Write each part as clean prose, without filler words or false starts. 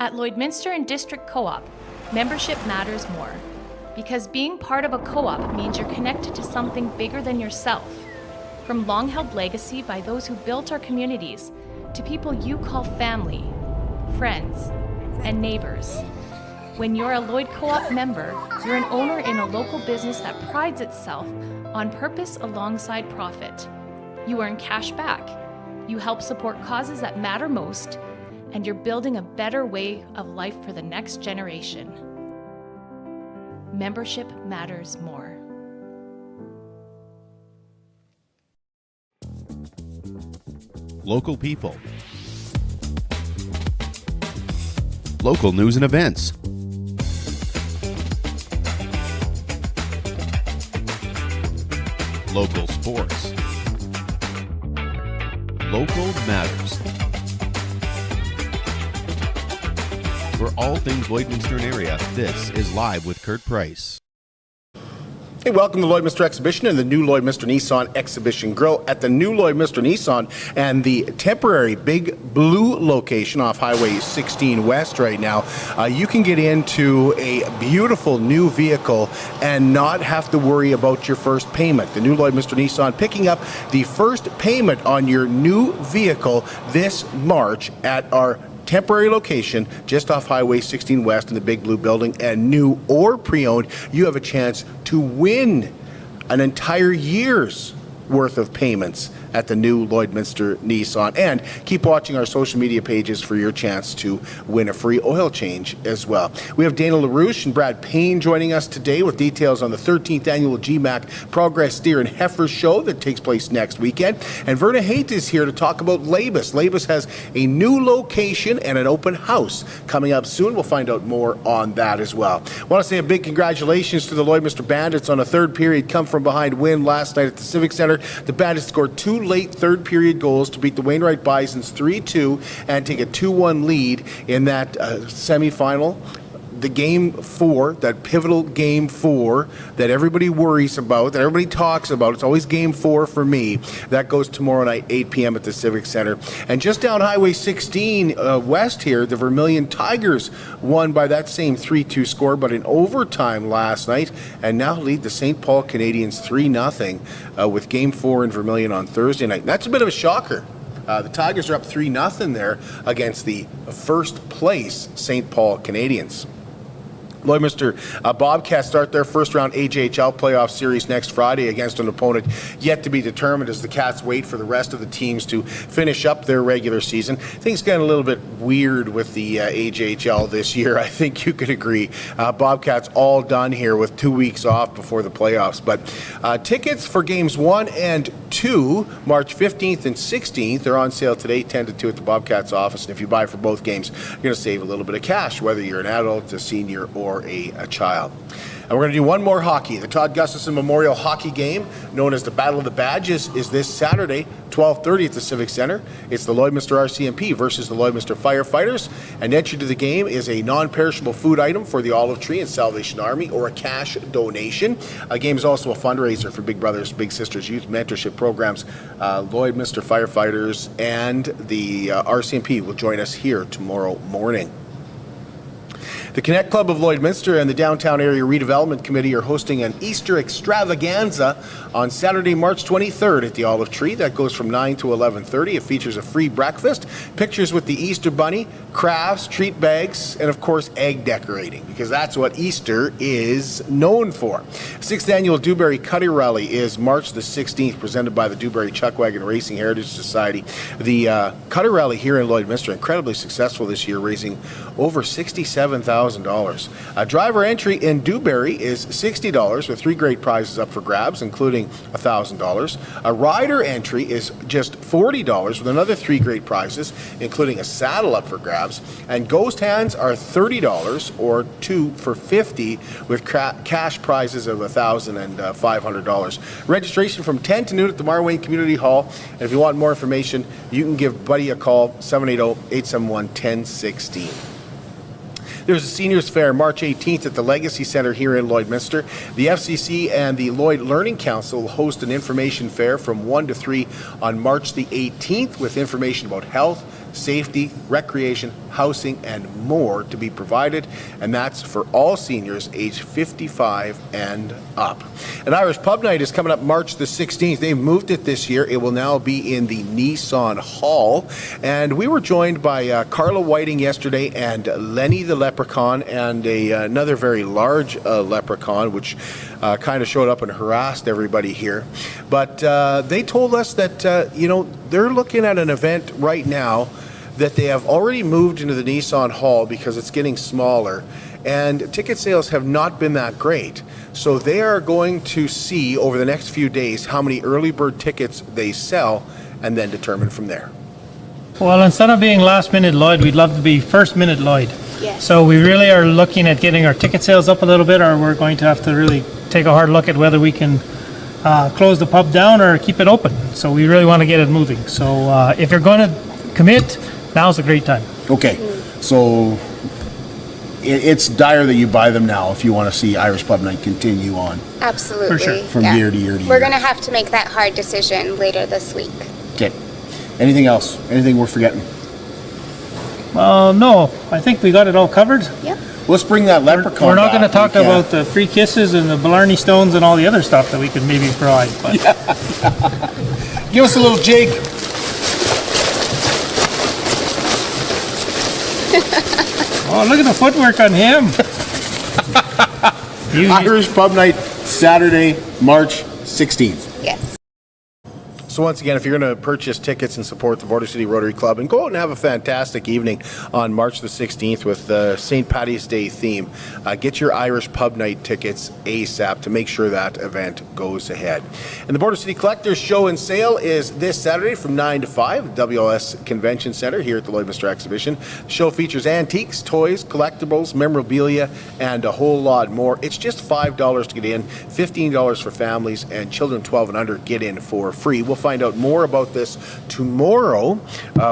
At Lloydminster and District Co-op, membership matters more. Because being part of a co-op means you're connected to something bigger than yourself. From long-held legacy by those who built our communities, to people you call family, friends, and neighbors. When you're a Lloyd Co-op member, you're an owner in a local business that prides itself on purpose alongside profit. You earn cash back, you help support causes that matter most, and you're building a better way of life for the next generation. Membership matters more. Local people. Local news and events. Local sports. Local matters. For all things Lloydminster area, this is Live with Kurt Price. Hey, welcome to Lloydminster Exhibition and the new Lloydminster Nissan Exhibition Grill at the new Lloydminster Nissan and the temporary Big Blue location off Highway 16 West right now. You can get into a beautiful new vehicle and not have to worry about your first payment. The new Lloydminster Nissan picking up the first payment on your new vehicle this March at our temporary location just off Highway 16 West in the Big Blue building, and new or pre-owned, you have a chance to win an entire year's worth of payments at the new Lloydminster Nissan. And keep watching our social media pages for your chance to win a free oil change as well. We have Dana Larouche and Brad Payne joining us today with details on the 13th annual GMAC Progress Steer and Heifer show that takes place next weekend. And Verna Haight is here to talk about LABIS. LABIS has a new location and an open house coming up soon. We'll find out more on that as well. I want to say a big congratulations to the Lloydminster Bandits on a third period come from behind win last night at the Civic Centre. The Bandits scored two late third period goals to beat the Wainwright Bisons 3-2 and take a 2-1 lead in that semifinal. The game 4, that pivotal game 4 that everybody worries about, that everybody talks about. It's always game 4 for me. That goes tomorrow night, 8 p.m. at the Civic Centre. And just down Highway 16 west here, the Vermilion Tigers won by that same 3-2 score, but in overtime last night, and now lead the St. Paul Canadians 3-0 with game 4 in Vermilion on Thursday night. That's a bit of a shocker. The Tigers are up 3-0 there against the first place St. Paul Canadians. Lloydminster Bobcats start their first round AJHL playoff series next Friday against an opponent yet to be determined as the Cats wait for the rest of the teams to finish up their regular season. Things got a little bit weird with the AJHL this year. I think you could agree. Bobcats all done here with 2 weeks off before the playoffs. But tickets for games 1 and 2, March 15th and 16th, are on sale today, 10 to 2 at the Bobcats office. And if you buy for both games, you're going to save a little bit of cash, whether you're an adult, a senior, or a child. And we're going to do one more hockey. The Todd Gustafson Memorial Hockey Game, known as the Battle of the Badges, is this Saturday, 12:30 at the Civic Centre. It's the Lloydminster RCMP versus the Lloydminster Firefighters. And entry to the game is a non-perishable food item for the Olive Tree and Salvation Army, or a cash donation. The game is also a fundraiser for Big Brothers Big Sisters youth mentorship programs. Lloydminster Firefighters and the RCMP will join us here tomorrow morning. The Connect Club of Lloydminster and the Downtown Area Redevelopment Committee are hosting an Easter extravaganza on Saturday, March 23rd at the Olive Tree. That goes from 9 to 11:30. It features a free breakfast, pictures with the Easter Bunny, crafts, treat bags, and of course egg decorating, because that's what Easter is known for. 6th Annual Dewberry Cutter Rally is March the 16th, presented by the Dewberry Chuckwagon Racing Heritage Society. The Cutter Rally here in Lloydminster, incredibly successful this year, raising over $67,000. Driver entry in Dewberry is $60 with 3 great prizes up for grabs, including $1,000. A rider entry is just $40 with another 3 great prizes, including a saddle up for grabs. And ghost hands are $30 or 2 for $50 with cash prizes of $1,000 and $500. Registration from 10 to noon at the Marwayne Community Hall. And if you want more information, you can give Buddy a call, 780-871-1016. There's a seniors fair March 18th at the Legacy Centre here in Lloydminster. The FCC and the Lloyd Learning Council will host an information fair from 1 to 3 on March the 18th with information about health, safety, recreation, housing, and more to be provided, and that's for all seniors age 55 and up. An Irish Pub Night is coming up March the 16th. They've moved it this year. It will now be in the Nissan Hall, and we were joined by Carla Whiting yesterday and Lenny the Leprechaun and another very large leprechaun, which kind of showed up and harassed everybody here. But they told us that, they're looking at an event right now that they have already moved into the Nissan Hall because it's getting smaller, and ticket sales have not been that great. So they are going to see over the next few days how many early bird tickets they sell and then determine from there. Well, instead of being last minute Lloyd, we'd love to be first minute Lloyd. Yes. So we really are looking at getting our ticket sales up a little bit, or we're going to have to really take a hard look at whether we can close the pub down or keep it open. So we really want to get it moving. So if you're going to commit, now's a great time. Okay, so it's dire that you buy them now if you want to see Irish Pub Night continue on. Absolutely. For sure. From year to year to year. We're going to have to make that hard decision later this week. Okay. Anything else? Anything we're forgetting? No, I think we got it all covered. Yep. Let's bring that leprechaun We're not going to back. talk about the free kisses and the Blarney Stones and all the other stuff that we could maybe provide. But Give us a little jig. oh, look at the footwork on him. Irish Pub Night, Saturday, March 16th. Yes. So once again, if you're going to purchase tickets and support the Border City Rotary Club and go out and have a fantastic evening on March the 16th with the St. Paddy's Day theme, get your Irish Pub Night tickets ASAP to make sure that event goes ahead. And the Border City Collectors Show and Sale is this Saturday from 9 to 5 at WLS Convention Center here at the Lloydminster Exhibition. The show features antiques, toys, collectibles, memorabilia, and a whole lot more. It's just $5 to get in, $15 for families, and children 12 and under get in for free. We'll find out more about this tomorrow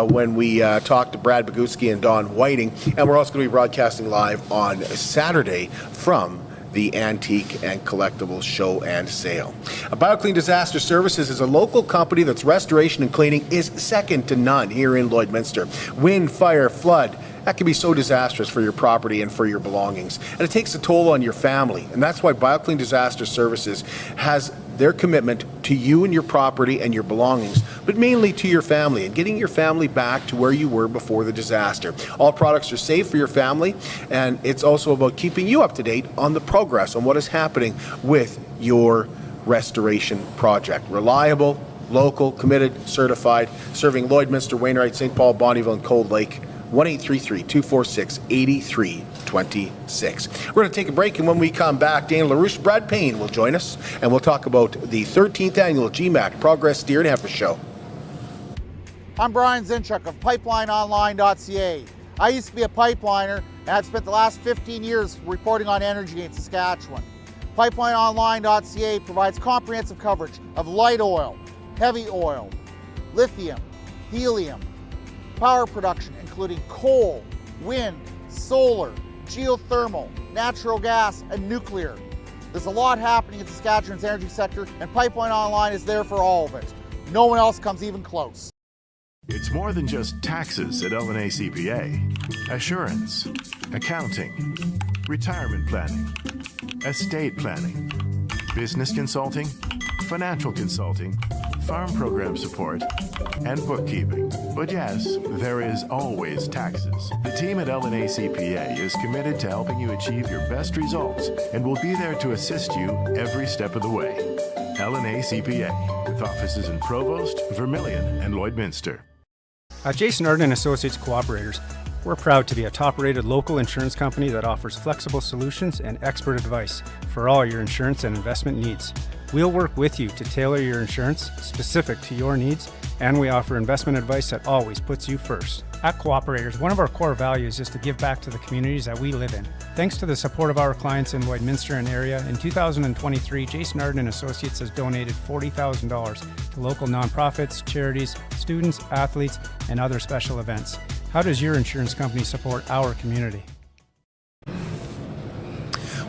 when we talk to Brad Boguski and Don Whiting, and we're also going to be broadcasting live on Saturday from the Antique and Collectibles Show and Sale. BioClean Disaster Services is a local company that's restoration and cleaning is second to none here in Lloydminster. Wind, fire, flood, that can be so disastrous for your property and for your belongings. And it takes a toll on your family. And that's why BioClean Disaster Services has their commitment to you and your property and your belongings, but mainly to your family and getting your family back to where you were before the disaster. All products are safe for your family, and it's also about keeping you up to date on the progress on what is happening with your restoration project. Reliable, local, committed, certified, serving Lloydminster, Wainwright, St. Paul, Bonnyville, and Cold Lake. 1-833-246-8326. We're going to take a break, and when we come back, Larouche and Brad Payne will join us, and we'll talk about the 13th annual GMAC Progress Steer and Heifer Show. I'm Brian Zinchuk of PipelineOnline.ca. I used to be a pipeliner, and I've spent the last 15 years reporting on energy in Saskatchewan. PipelineOnline.ca provides comprehensive coverage of light oil, heavy oil, lithium, helium, power production including coal, wind, solar, geothermal, natural gas, and nuclear. There's a lot happening in Saskatchewan's energy sector, and Pipeline Online is there for all of it. No one else comes even close. It's more than just taxes at LNA CPA. Assurance, accounting, retirement planning, estate planning, business consulting, financial consulting, farm program support, and bookkeeping. But yes, there is always taxes. The team at LNA CPA is committed to helping you achieve your best results and will be there to assist you every step of the way. LNA CPA, with offices in Provost, Vermilion, and Lloydminster. At Jason Arden Associates Cooperators, we're proud to be a top-rated local insurance company that offers flexible solutions and expert advice for all your insurance and investment needs. We'll work with you to tailor your insurance specific to your needs, and we offer investment advice that always puts you first. At Cooperators, one of our core values is to give back to the communities that we live in. Thanks to the support of our clients in Lloydminster and area, in 2023, Jason Arden Associates has donated $40,000 to local nonprofits, charities, students, athletes, and other special events. How does your insurance company support our community?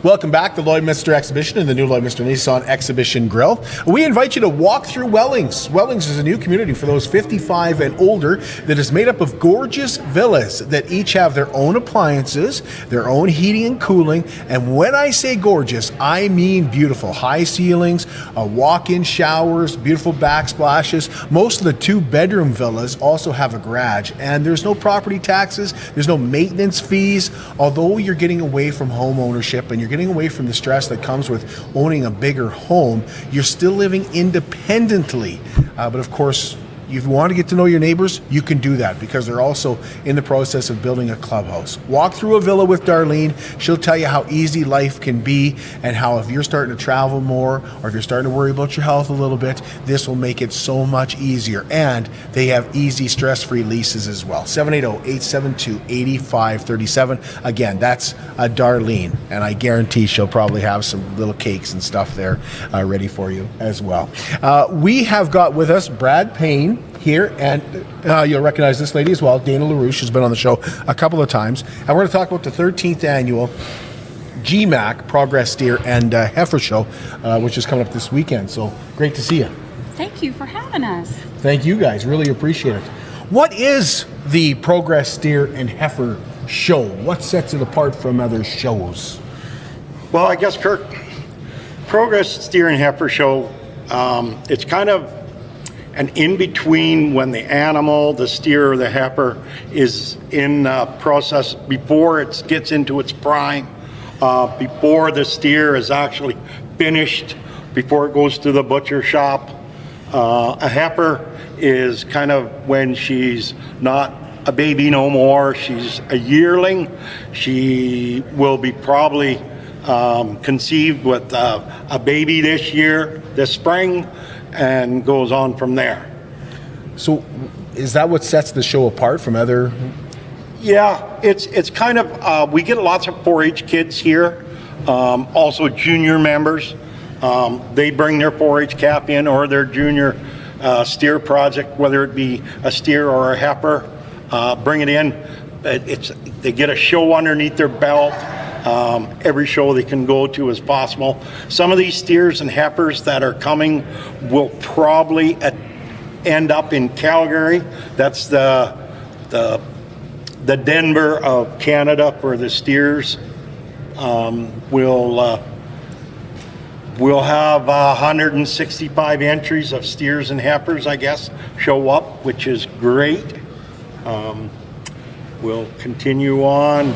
Welcome back to Lloydminster Exhibition and the new Lloydminster Nissan Exhibition Grill. We invite you to walk through Wellings. Wellings is a new community for those 55 and older that is made up of gorgeous villas that each have their own appliances, their own heating and cooling, and when I say gorgeous, I mean beautiful. High ceilings, walk-in showers, beautiful backsplashes. Most of the 2-bedroom villas also have a garage, and there's no property taxes, there's no maintenance fees, although you're getting away from home ownership and you're getting away from the stress that comes with owning a bigger home. You're still living independently, but of course, if you want to get to know your neighbors, you can do that because they're also in the process of building a clubhouse. Walk through a villa with Darlene. She'll tell you how easy life can be and how if you're starting to travel more or if you're starting to worry about your health a little bit, this will make it so much easier. And they have easy, stress-free leases as well. 780-872-8537. Again, that's Darlene, and I guarantee she'll probably have some little cakes and stuff there ready for you as well. We have got with us Brad Payne here, and you'll recognize this lady as well. Dana Larouche has been on the show a couple of times, and we're going to talk about the 13th annual GMAC Progress Steer and Heifer Show, which is coming up this weekend. So great to see you. Thank you for having us. Thank you guys, really appreciate it. What is the Progress Steer and Heifer Show? What sets it apart from other shows? Well, I guess, Kirk, Progress Steer and Heifer Show, it's kind of an in-between when the animal, the steer or the heifer, is in process before it gets into its prime, before the steer is actually finished, before it goes to the butcher shop. A heifer is kind of when she's not a baby no more, she's a yearling. She will be probably conceived with a baby this spring, and goes on from there. So is that what sets the show apart from other? Yeah, it's kind of, we get lots of 4-H kids here, also junior members. They bring their 4-H cap in or their junior steer project, whether it be a steer or a heifer, bring it in. They get a show underneath their belt. Every show they can go to as possible. Some of these steers and heifers that are coming will probably end up in Calgary. That's the Denver of Canada for the steers. We'll have 165 entries of steers and heifers, I guess, show up, which is great. We'll continue on.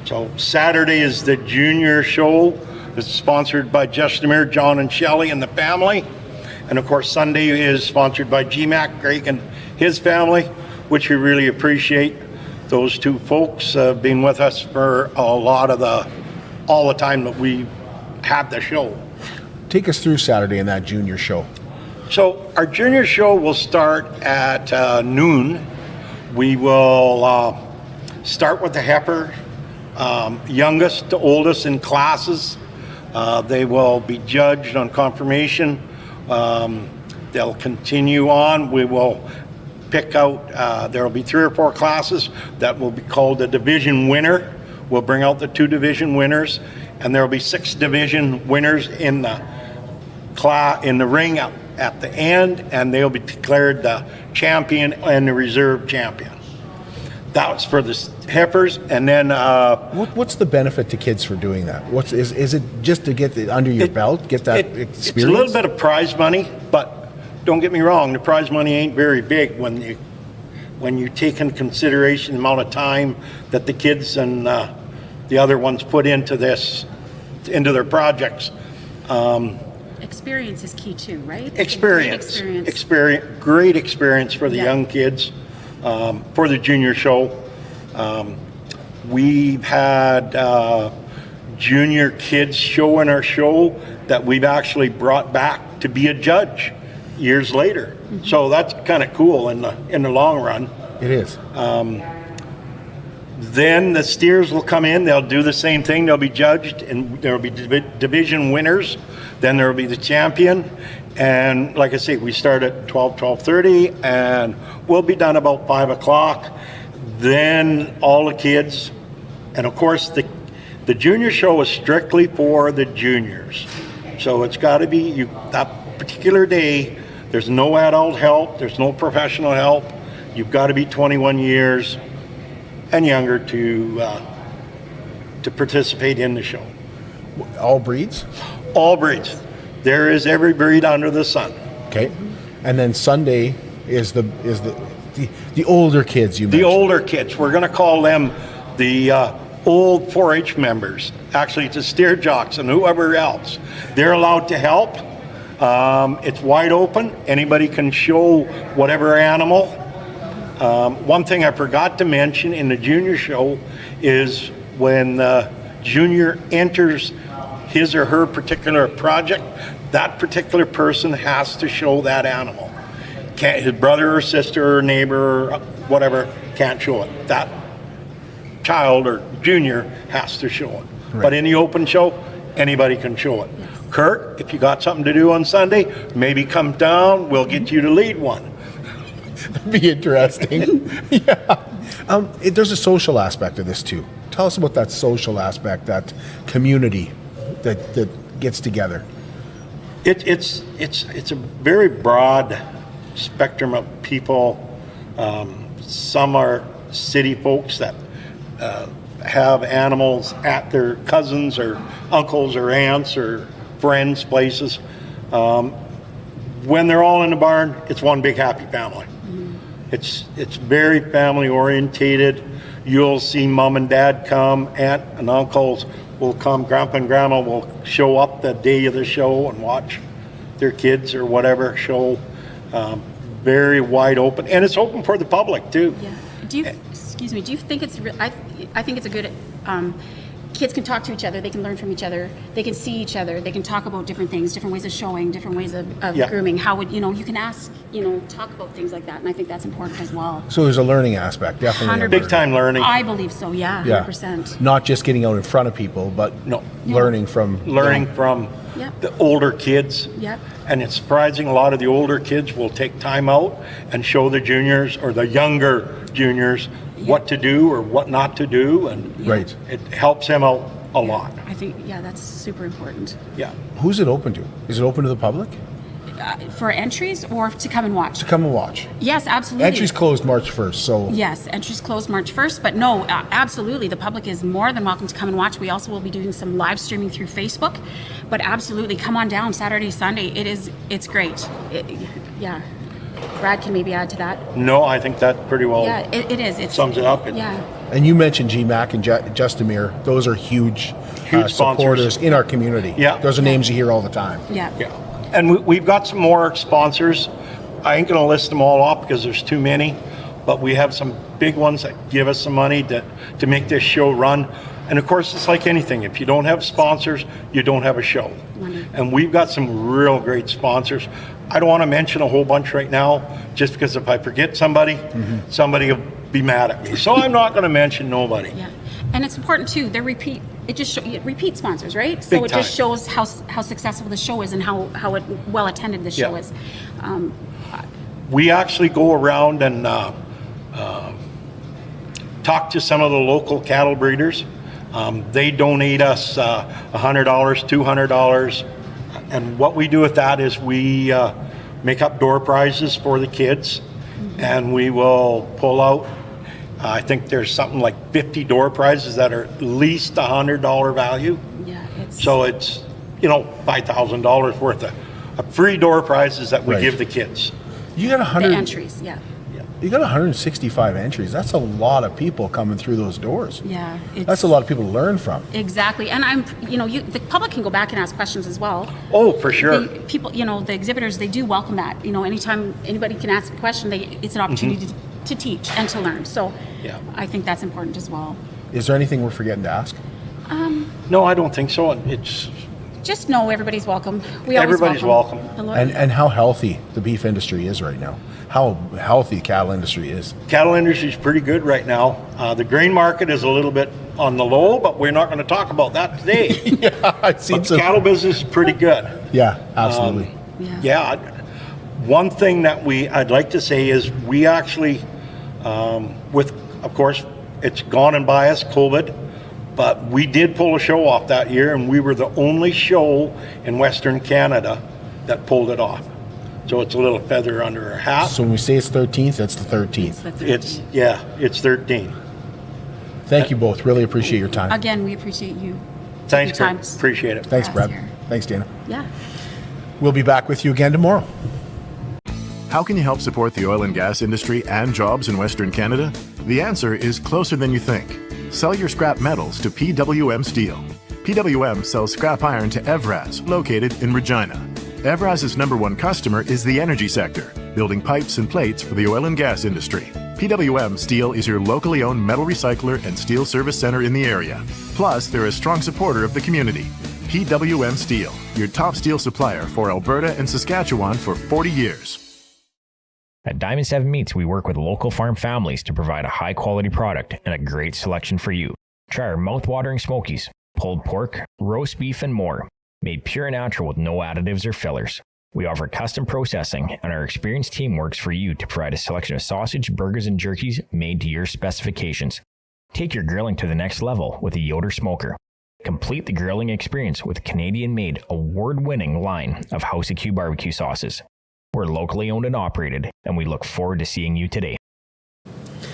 So Saturday is the junior show. It's sponsored by Justin, John and Shelley and the family. And of course, Sunday is sponsored by GMAC, Greg and his family, which we really appreciate. Those two folks have been with us for all the time that we had the show. Take us through Saturday in that junior show. So our junior show will start at noon. We will start with the heifer. Youngest to oldest in classes. They will be judged on confirmation. They'll continue on. We will pick out, there will be 3 or 4 classes that will be called the division winner. We'll bring out the 2 division winners, and there will be 6 division winners in the ring at the end, and they'll be declared the champion and the reserve champion. That's for the heifers, and then what's the benefit to kids for doing that? Is it just to get it under your belt, get that experience? It's a little bit of prize money, but don't get me wrong, the prize money ain't very big when you take in consideration the amount of time that the kids and the other ones put into their projects. Experience is key too, right? Experience, great experience for the young kids. For the junior show. We've had junior kids show in our show that we've actually brought back to be a judge years later. Mm-hmm. So that's kind of cool in the long run. It is. Then the steers will come in, they'll do the same thing, they'll be judged, and there will be division winners, then there will be the champion. And like I say, we start at 12:30, and we'll be done about 5 o'clock. Then all the kids, and of course The junior show is strictly for the juniors. So it's got to be that particular day. There's no adult help. There's no professional help. You've got to be 21 years and younger to participate in the show. All breeds? All breeds. There is every breed under the sun. Okay. And then Sunday is the older kids you mentioned. The older kids. We're going to call them the old 4-H members. Actually, it's the steer jocks and whoever else. They're allowed to help. It's wide open. Anybody can show whatever animal. One thing I forgot to mention in the junior show is when the junior enters his or her particular project, that particular person has to show that animal. His brother or sister or neighbor or whatever can't show it. That child or junior has to show it. Right. But in the open show, anybody can show it. Yes. Kurt, if you got something to do on Sunday, maybe come down, we'll get you to lead one. That'd be interesting. Yeah. There's a social aspect of this too. Tell us about that social aspect, that community that gets together. It's a very broad spectrum of people. Some are city folks that have animals at their cousins or uncles or aunts or friends' places. When they're all in the barn, it's one big happy family. Mm-hmm. It's very family orientated. You'll see mom and dad come, aunt and uncles will come, grandpa and grandma will show up the day of the show and watch their kids or whatever show. Very wide open, and it's open for the public too. Yeah. Do you think it's? I think it's a good. Kids can talk to each other. They can learn from each other. They can see each other. They can talk about different things, different ways of showing, different ways of grooming. How would you can ask, talk about things like that, and I think that's important as well. So there's a learning aspect, definitely. Big time learning. I believe so. Yeah, 100%. Not just getting out in front of people, but learning from the older kids. Yep. And it's surprising, a lot of the older kids will take time out and show the juniors or the younger juniors what to do or what not to do, and it helps them out a lot. I think, that's super important. Yeah. Who's it open to? Is it open to the public? For entries or to come and watch? To come and watch. Yes, absolutely. Entries closed March 1st, so... Yes, entries closed March 1st, but no, absolutely, the public is more than welcome to come and watch. We also will be doing some live streaming through Facebook, but absolutely, come on down Saturday, Sunday. It's great. Brad can maybe add to that. No, I think that pretty well it is. It sums it up. And you mentioned GMAC and Justamir. Those are huge supporters in our community. Yeah. Those are names you hear all the time. Yeah. And we've got some more sponsors. I ain't going to list them all off because there's too many, but we have some big ones that give us some money to make this show run. And of course, it's like anything. If you don't have sponsors, you don't have a show. Mm-hmm. And we've got some real great sponsors. I don't want to mention a whole bunch right now, just because if I forget somebody, somebody will be mad at me. So I'm not going to mention nobody. Yeah, and it's important too. They're repeat sponsors, right? Big so it time. just shows how successful the show is and how well attended the show is. We actually go around and talk to some of the local cattle breeders. They donate us $100, $200. And what we do with that is we make up door prizes for the kids, and we will pull out, I think there's something like 50 door prizes that are at least $100 value. Yeah, so it's, $5,000 worth of free door prizes that we give the kids. You got 100 the entries, You got 165 entries. That's a lot of people coming through those doors. Yeah, that's a lot of people to learn from. Exactly, and the public can go back and ask questions as well. Oh, for sure. The exhibitors, they do welcome that. Anytime anybody can ask a question, it's an opportunity to teach and to learn. So, I think that's important as well. Is there anything we're forgetting to ask? No, I don't think so. It's just know everybody's welcome. Everybody's welcome. And how healthy the beef industry is right now. How healthy the cattle industry is. Cattle industry is pretty good right now. The grain market is a little bit on the low, but we're not going to talk about that today. The cattle business is pretty good. Yeah, absolutely. One thing that I'd like to say is we actually, of course, it's gone and by us, COVID. But we did pull a show off that year, and we were the only show in Western Canada that pulled it off. So it's a little feather under our hat. So when we say it's 13th, that's the 13th. It's the 13th. It's 13. Thank you both. Really appreciate your time. Again, we appreciate you. Thanks, Your Kurt. time. Appreciate it. Thanks, us Brad. here. Thanks, Dana. Yeah. We'll be back with you again tomorrow. How can you help support the oil and gas industry and jobs in Western Canada? The answer is closer than you think. Sell your scrap metals to PWM Steel. PWM sells scrap iron to Evraz, located in Regina. Evraz's #1 customer is the energy sector, building pipes and plates for the oil and gas industry. PWM Steel is your locally owned metal recycler and steel service center in the area. Plus, they're a strong supporter of the community. PWM Steel, your top steel supplier for Alberta and Saskatchewan for 40 years. At Diamond 7 Meats, we work with local farm families to provide a high-quality product and a great selection for you. Try our mouth-watering smokies, pulled pork, roast beef, and more, made pure and natural with no additives or fillers. We offer custom processing, and our experienced team works for you to provide a selection of sausage, burgers, and jerkies made to your specifications. Take your grilling to the next level with a Yoder smoker. Complete the grilling experience with Canadian-made, award-winning line of House of Q barbecue sauces. We're locally owned and operated, and we look forward to seeing you today.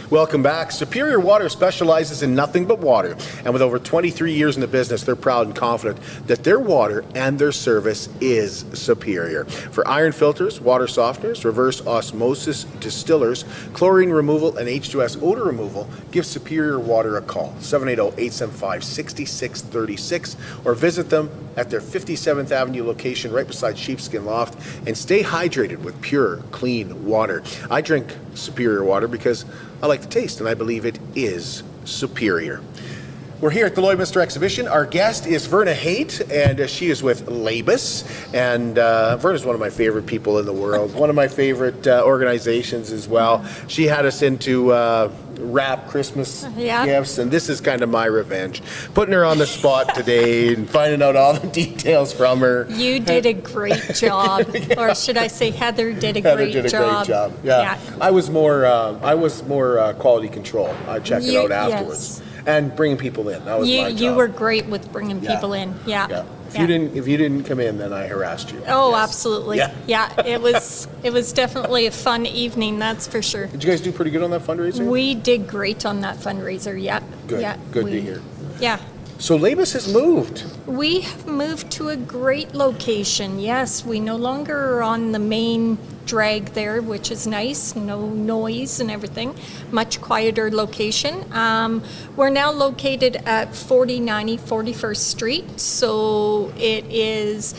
Welcome back. Superior Water specializes in nothing but water, and with over 23 years in the business, they're proud and confident that their water and their service is superior. For iron filters, water softeners, reverse osmosis distillers, chlorine removal, and H2S odor removal, give Superior Water a call, 780-875-6636, or visit them at their 57th Avenue location right beside Sheepskin Loft, and stay hydrated with pure, clean water. I drink Superior Water because I like the taste, and I believe it is superior. We're here at the Lloydminster exhibition. Our guest is Verna Haight, and she is with LABIS. And Verna's one of my favorite people in the world, one of my favorite organizations as well. She had us into wrap Christmas gifts, and this is kind of my revenge. Putting her on the spot today and finding out all the details from her. You did a great job, or should I say Heather did a Heather great did a job. great job. Yeah. I was more quality control. I checked it out afterwards. Yes. And bringing people in. That was my job. You were great with bringing people in. Yeah. If you didn't come in, then I harassed you. Oh, absolutely. Yeah. It was definitely a fun evening, that's for sure. Did you guys do pretty good on that fundraiser? We did great on that fundraiser. Yeah. Good. Yeah, Good to hear. Yeah. So LABIS has moved. We have moved to a great location. Yes, we no longer are on the main drag there, which is nice. No noise and everything. Much quieter location. We're now located at 4090 41st Street. So it is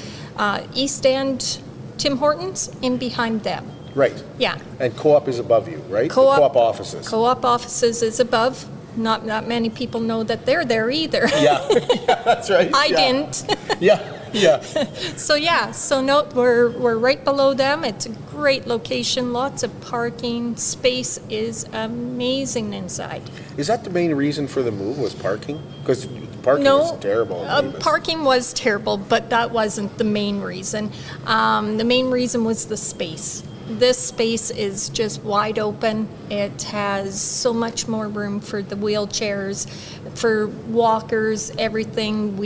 East End Tim Hortons in behind them. Right. Yeah. And Co-op is above you, right? Co-op, the Co-op offices. Co-op offices is above. Not many people know that they're there either. Yeah, that's right. I didn't. Yeah. So no, we're right below them. It's a great location, lots of parking. Space is amazing inside. Is that the main reason for the move, was parking? Because parking was terrible. Parking was terrible, but that wasn't the main reason. The main reason was the space. This space is just wide open. It has so much more room for the wheelchairs, for walkers, everything.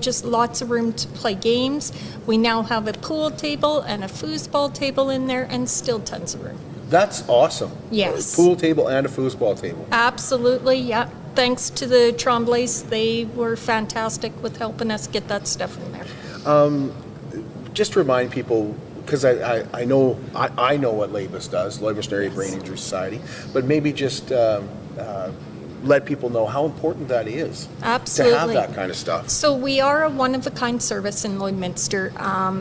Just lots of room to play games. We now have a pool table and a foosball table in there, and still tons of room. That's awesome. Yes. A pool table and a foosball table. Absolutely, yeah. Thanks to the Tremblays, they were fantastic with helping us get that stuff in there. Just remind people, because I know what LABIS does, Lloydminster Area Brain Injury Society, but maybe just let people know how important that is. Absolutely. To have that kind of stuff. So we are a one-of-a-kind service in Lloydminster,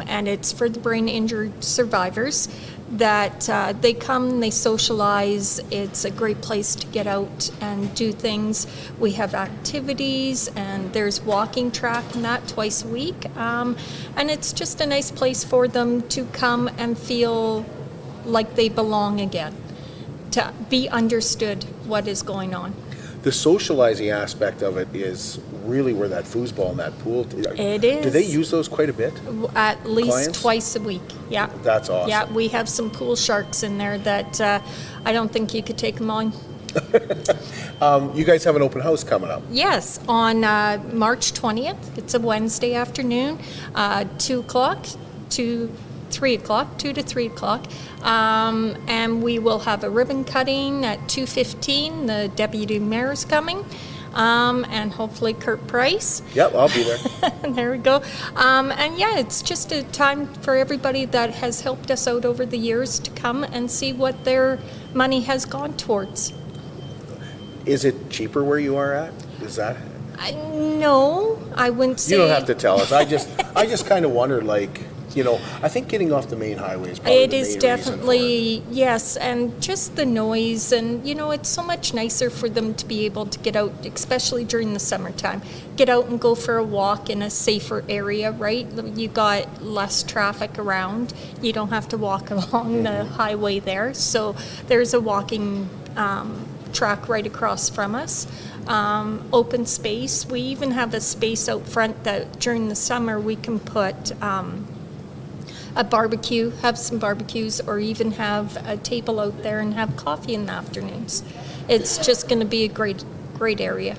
and it's for the brain injured survivors that they come, they socialize. It's a great place to get out and do things. We have activities, and there's walking track and that twice a week. And it's just a nice place for them to come and feel like they belong again, to be understood what is going on. The socializing aspect of it is really where that foosball and that pool. It is. Do they use those quite a bit? At least Clients? twice a week. Yeah. That's awesome. Yeah, we have some pool sharks in there that I don't think you could take them on You guys have an open house coming up. Yes, on March 20th. It's a Wednesday afternoon, 2 o'clock to 3 o'clock, 2 to 3 o'clock. And we will have a ribbon cutting at 2:15. The deputy mayor's coming. And hopefully Kurt Price. Yep, I'll be there. There we go. And yeah, it's just a time for everybody that has helped us out over the years to come and see what their money has gone towards. Is it cheaper where you are at? Is that? No, I wouldn't say. You don't have to tell us. I just kind of wondered, like, you know, I think getting off the main highway is probably It the is main definitely, yes, and just the noise, and you know, it's so much nicer for them to be able to get out, especially during the summertime, get out and go for a walk in a safer area, right? You got less traffic around. You don't have to walk along the highway there, so there's a walking track right across from us. Open space. We even have a space out front that during the summer we can put a barbecue, have some barbecues, or even have a table out there and have coffee in the afternoons. It's just going to be a great area.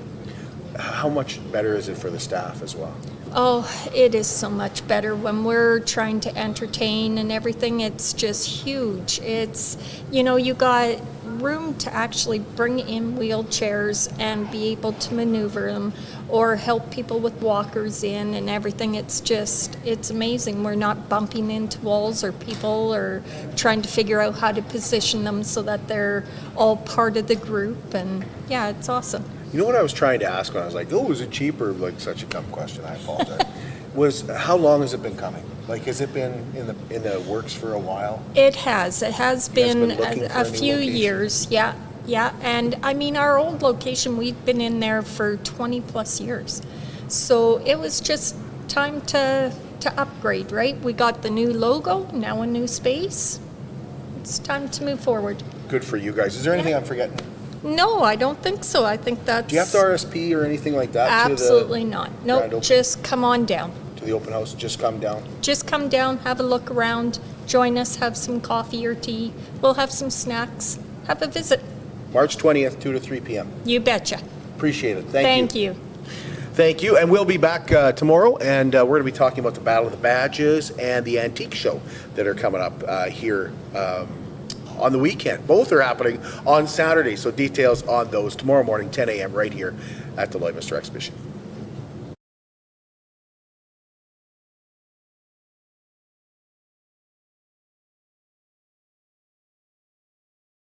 How much better is it for the staff as well? Oh, it is so much better when we're trying to entertain and everything. It's just huge. It's, you know, you got room to actually bring in wheelchairs and be able to maneuver them or help people with walkers in and everything. It's amazing. We're not bumping into walls or people or trying to figure out how to position them so that they're all part of the group. And yeah, it's awesome. You know what I was trying to ask when I was like, oh, is it cheaper? Like, such a dumb question, I apologize. Was how long has it been coming? Like, has it been in the works for a while? It has. It has been a few location? years. Yeah. And I mean, our old location, we've been in there for 20 plus years. So it was just time to upgrade, right? We got the new logo, now a new space. It's time to move forward. Good for you guys. Is there anything I'm forgetting? No, I don't think so. I think that's... Do you have to RSP or anything like that? Absolutely not. Nope, just come on down. To the open house, just come down? Just come down, have a look around, join us, have some coffee or tea. We'll have some snacks. Have a visit. March 20th, 2 to 3 p.m. You betcha. Appreciate it. Thank you. Thank you. And we'll be back tomorrow, and we're going to be talking about the Battle of the Badges and the Antique Show that are coming up here on the weekend. Both are happening on Saturday, so details on those tomorrow morning, 10 a.m. right here at the Lloydminster Exhibition.